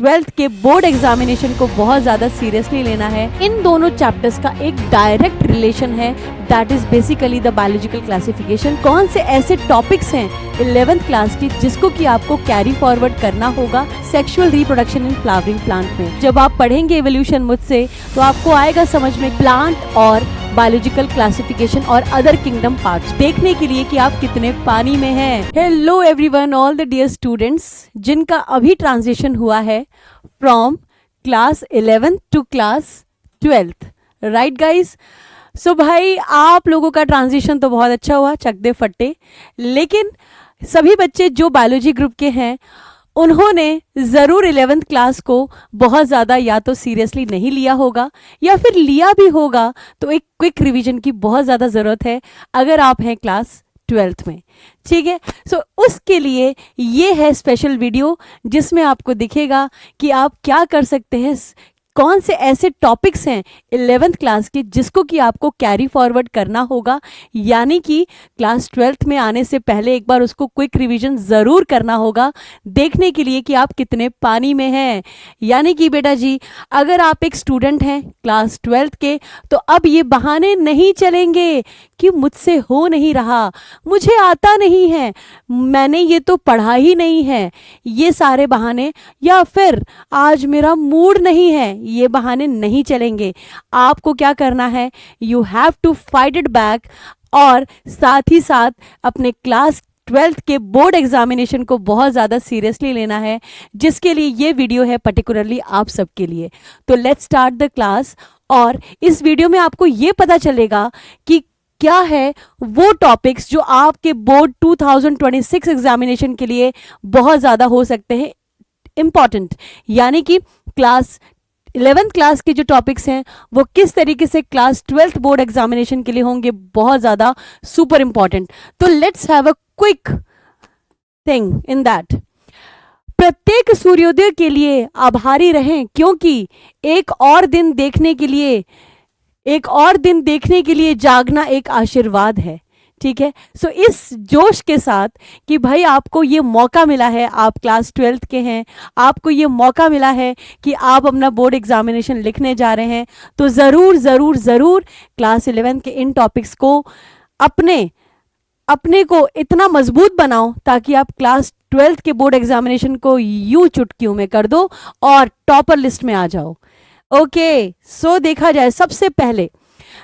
Twelfth के board examination को बहुत ज़्यादा सीरियसली लेना है। इन दोनों चैप्टर्स का एक डायरेक्ट रिलेशन है, that is basically the biological classification. कौन से ऐसे टॉपिक्स हैं 11th क्लास की जिसको कि आपको कैरी फॉरवर्ड करना होगा sexual reproduction in flowering plant में। जब आप पढ़ेंगे एवोल्यूशन मुझसे तो आपको आएगा समझ में प्लांट और बायोलॉजिकल क्लासिफिकेशन और अदर किंगडम पार्ट्स देखने के लिए कि आप कितने पानी में हैं। Hello everyone, all the dear students जिनका अभी ट्रांजिशन हुआ है from class 11th to class 12th, right guys. So भाई आप लोगों का ट्रांजिशन तो बहुत अच्छा हुआ, चक दे फट्टे। लेकिन सभी बच्चे जो बायोलॉजी ग्रुप के हैं उन्होंने ज़रूर 11th क्लास को बहुत ज़्यादा या तो सीरियसली नहीं लिया होगा या फिर लिया भी होगा, तो एक क्विक रिवीजन की बहुत ज़्यादा ज़रूरत है अगर आप हैं क्लास 12th में। ठीक है, सो उसके लिए ये है स्पेशल वीडियो जिसमें आपको दिखेगा कि आप क्या कर सकते हैं, कौन से ऐसे टॉपिक्स हैं 11th क्लास के जिसको कि आपको कैरी फॉरवर्ड करना होगा, यानी कि क्लास 12th में आने से पहले एक बार उसको क्विक रिवीजन ज़रूर करना होगा देखने के लिए कि आप कितने पानी में हैं। यानी कि बेटा जी अगर आप एक स्टूडेंट हैं क्लास 12th के तो अब ये बहाने नहीं चलेंगे कि मुझसे हो नहीं रहा, मुझे आता नहीं है, मैंने ये तो पढ़ा ही नहीं है, ये सारे बहाने, या फिर आज मेरा मूड नहीं है, ये बहाने नहीं चलेंगे। आपको क्या करना है, you have to fight it back और साथ ही साथ अपने क्लास 12th के बोर्ड एग्जामिनेशन को बहुत ज़्यादा सीरियसली लेना है, जिसके लिए ये वीडियो है पर्टिकुलरली आप सबके लिए। तो लेट्स स्टार्ट द क्लास। और इस वीडियो में आपको ये पता चलेगा कि क्या है वो टॉपिक्स जो आपके बोर्ड 2026 एग्जामिनेशन के लिए बहुत ज़्यादा हो सकते हैं इम्पॉर्टेंट, यानी कि क्लास 11th क्लास के जो टॉपिक्स हैं वो किस तरीके से क्लास 12th बोर्ड एग्जामिनेशन के लिए होंगे बहुत ज़्यादा सुपर इम्पॉर्टेंट। तो let's have a quick thing in that. प्रत्येक सूर्योदय के लिए आभारी रहें क्योंकि एक और दिन देखने के लिए जागना एक आशीर्वाद है। ठीक है, सो इस जोश के साथ कि भाई आपको ये मौका मिला है, आप क्लास 12th के हैं, आपको ये मौका मिला है कि आप अपना बोर्ड एग्जामिनेशन लिखने जा रहे हैं, तो ज़रूर ज़रूर ज़रूर क्लास 11 के इन टॉपिक्स को अपने को इतना मजबूत बनाओ ताकि आप क्लास 12th के बोर्ड एग्जामिनेशन को यूं चुटकियों में कर दो और टॉपर लिस्ट में आ जाओ। ओके, सो देखा जाए सबसे पहले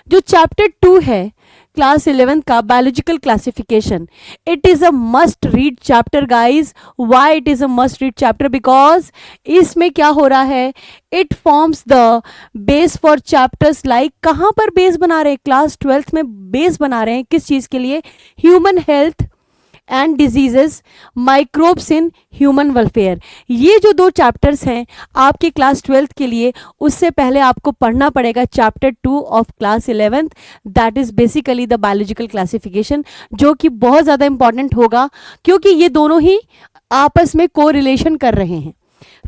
जो चैप्टर 2 है क्लास 11th का biological classification, it is a must read chapter guys. Why it is a must read chapter? Because इसमें क्या हो रहा है, it forms the base for chapters like, कहाँ पर बेस बना रहे हैं क्लास 12th में, बेस बना रहे हैं किस चीज़ के लिए, human health and diseases, microbes in human welfare. ये जो दो चैप्टर्स हैं आपके क्लास 12th के लिए, उससे पहले आपको पढ़ना पड़ेगा chapter 2 of class 11th, that is basically the biological classification, जो कि बहुत ज़्यादा इंपॉर्टेंट होगा क्योंकि ये दोनों ही आपस में कोरिलेशन कर रहे हैं।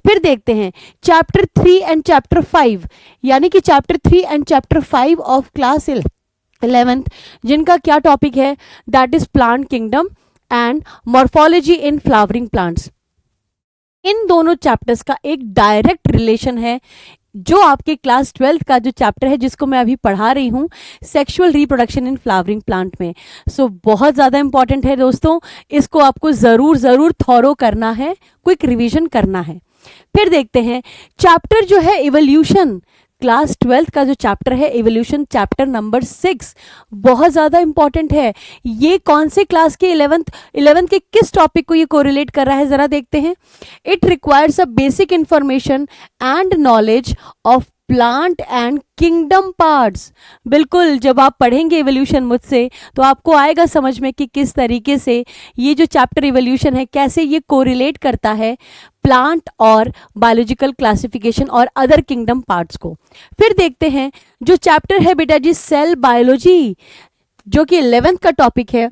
फिर देखते हैं चैप्टर 3 एंड चैप्टर 5, यानी कि chapter 3 and chapter 5 of class 11th, जिनका क्या टॉपिक है, that is plant kingdom and morphology in flowering plants. इन दोनों चैप्टर्स का एक डायरेक्ट रिलेशन है जो आपके क्लास 12th का जो चैप्टर है जिसको मैं अभी पढ़ा रही हूँ sexual reproduction in flowering plant में। सो बहुत ज़्यादा इंपॉर्टेंट है दोस्तों, इसको आपको ज़रूर थॉरो करना है, क्विक रिवीजन करना है। फिर देखते हैं चैप्टर जो है इवोल्यूशन, क्लास 12th का जो चैप्टर है इवोल्यूशन, चैप्टर नंबर 6 बहुत ज़्यादा इंपॉर्टेंट है। ये कौन से क्लास के 11th के किस टॉपिक को ये कोरिलेट कर रहा है ज़रा देखते हैं। It requires a basic information and knowledge of plant and kingdom parts. बिल्कुल, जब आप पढ़ेंगे इवोल्यूशन मुझसे तो आपको आएगा समझ में कि किस तरीके से ये जो चैप्टर इवोल्यूशन है कैसे ये कोरिलेट करता है प्लांट और बायोलॉजिकल क्लासिफिकेशन और अदर किंगडम पार्ट्स को। फिर देखते हैं जो चैप्टर है बेटा जी सेल बायोलॉजी, जो कि 11th का टॉपिक है,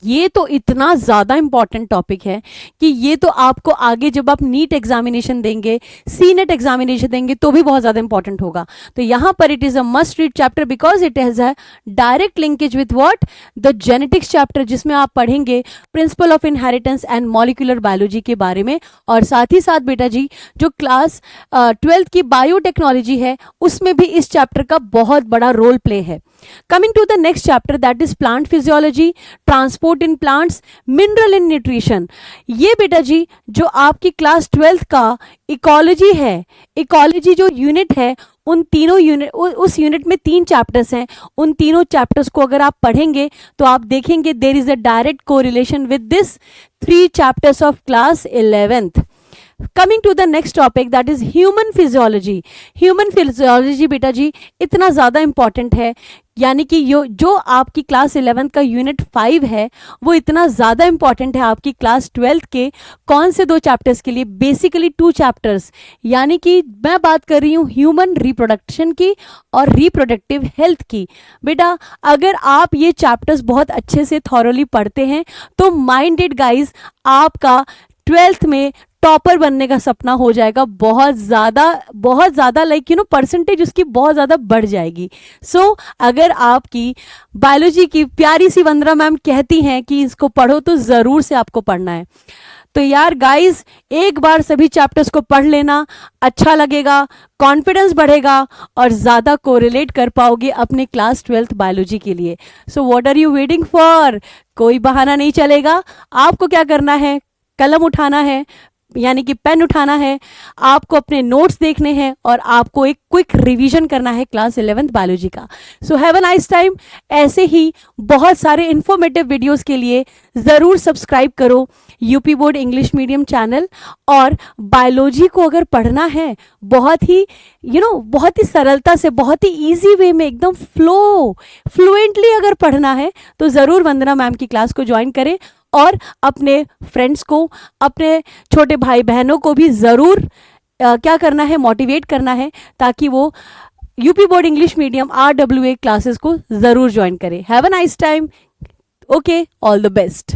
ये तो इतना ज़्यादा इम्पॉर्टेंट टॉपिक है कि ये तो आपको आगे जब आप नीट एग्जामिनेशन देंगे, सी नेट एग्जामिनेशन देंगे तो भी बहुत ज़्यादा इंपॉर्टेंट होगा। तो यहाँ पर it is a must read chapter because it has a direct linkage with what, the genetics chapter, जिसमें आप पढ़ेंगे principle of inheritance and molecular biology के बारे में। और साथ ही साथ बेटा जी जो क्लास 12th की बायोटेक्नोलॉजी है उसमें भी इस चैप्टर का बहुत बड़ा रोल प्ले है। Coming to the next chapter that is plant physiology, transport in plants, mineral in nutrition. ये बेटा जी जो आपकी क्लास 12th का इकोलॉजी है, इकोलॉजी जो यूनिट है, उन तीनों यूनिट, उस यूनिट में 3 चैप्टर्स हैं। उन तीनों चैप्टर्स को अगर आप पढ़ेंगे तो आप देखेंगे there is a direct correlation with this 3 chapters of class 11th। Coming to the next topic that is human physiology. Human physiology बेटा जी इतना ज़्यादा इंपॉर्टेंट है, यानी कि जो आपकी क्लास 11th का यूनिट 5 है वो इतना ज़्यादा इंपॉर्टेंट है आपकी क्लास 12th के कौन से 2 चैप्टर्स के लिए, बेसिकली 2 चैप्टर्स, यानी कि मैं बात कर रही हूँ ह्यूमन रिप्रोडक्शन की और रिप्रोडक्टिव हेल्थ की। बेटा अगर आप ये चैप्टर्स बहुत अच्छे से थॉरोली पढ़ते हैं तो माइंडेड गाइज आपका 12th में टॉपर बनने का सपना हो जाएगा, बहुत ज़्यादा लाइक परसेंटेज उसकी बहुत ज़्यादा बढ़ जाएगी। सो अगर आपकी बायोलॉजी की प्यारी सी वंदना मैम कहती हैं कि इसको पढ़ो तो ज़रूर से आपको पढ़ना है। तो यार गाइस एक बार सभी चैप्टर्स को पढ़ लेना, अच्छा लगेगा, कॉन्फिडेंस बढ़ेगा और ज़्यादा कोरिलेट कर पाओगे अपने क्लास 12th बायोलॉजी के लिए। So what are you waiting for? कोई बहाना नहीं चलेगा। आपको क्या करना है, कलम उठाना है, यानी कि पेन उठाना है, आपको अपने नोट्स देखने हैं और आपको एक क्विक रिवीजन करना है क्लास 11th बायोलॉजी का। So have a nice time. ऐसे ही बहुत सारे इंफॉर्मेटिव वीडियोस के लिए ज़रूर सब्सक्राइब करो UP board English medium channel. और बायोलॉजी को अगर पढ़ना है बहुत ही बहुत ही सरलता से, बहुत ही ईजी वे में, एकदम फ्लुएंटली अगर पढ़ना है तो ज़रूर वंदना मैम की क्लास को ज्वाइन करें और अपने फ्रेंड्स को, अपने छोटे भाई बहनों को भी ज़रूर क्या करना है, मोटिवेट करना है ताकि वो UP board English medium RWA classes को ज़रूर ज्वाइन करें। Have a nice time. Okay, all the best.